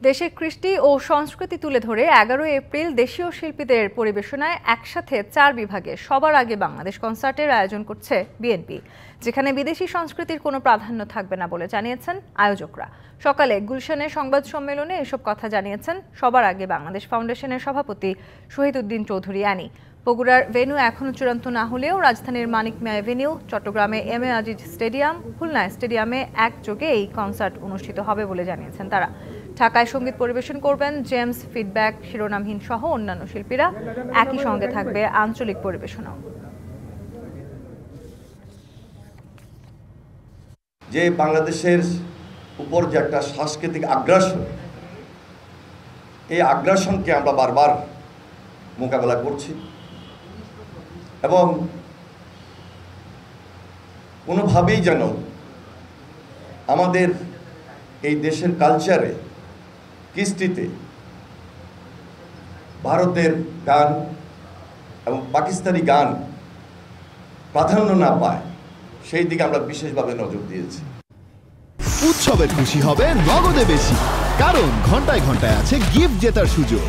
দেশের কৃষ্টি ও সংস্কৃতি তুলে ধরে 11 এপ্রিল দেশীয় শিল্পীদের পরিবেশনায় একসাথে 4 বিভাগে সবার আগে বাংলাদেশ কনসার্টের আয়োজন করছে বিএনপি, যেখানে বিদেশি সংস্কৃতির কোনো প্রাধান্য থাকবে না বলে জানিয়েছেন আয়োজকরা। সকালে গুলশানে সংবাদ সম্মেলনে এসব কথা জানিয়েছেন সবার আগে বাংলাদেশ ফাউন্ডেশনের সভাপতি শহীদউদ্দিন চৌধুরী অ্যানি। বগুড়ার ভেন্যু এখনও চূড়ান্ত না হলেও রাজধানীর মানিক মিয়া এভিনিউ, চট্টগ্রামে M A Aziz stadium, Khulna স্টেডিয়ামে একযোগে এই কনসার্ট অনুষ্ঠিত হবে বলে জানিয়েছেন তারা। ঢাকায় সঙ্গীত পরিবেশন করবেন জেমস, ফিডব্যাক, শিরোনামহীন সহ অন্যান্য শিল্পীরা। একই সঙ্গে থাকবে আঞ্চলিক পরিবেশনাও। যে বাংলাদেশের উপর যে একটা সাংস্কৃতিক আগ্রাসন, এই আগ্রাসনকে আমরা বারবার মোকাবেলা করছি এবং কোনোভাবেই যেন আমাদের এই দেশের কালচারে, কৃষ্টিতে ভারতের গান এবং পাকিস্তানি গান প্রাধান্য না পায়, সেই দিকে আমরা বিশেষভাবে নজর দিয়েছি। উৎসবের খুশি হবে নগদে বেশি, কারণ ঘন্টায় ঘন্টায় আছে গিফট জেতার সুযোগ।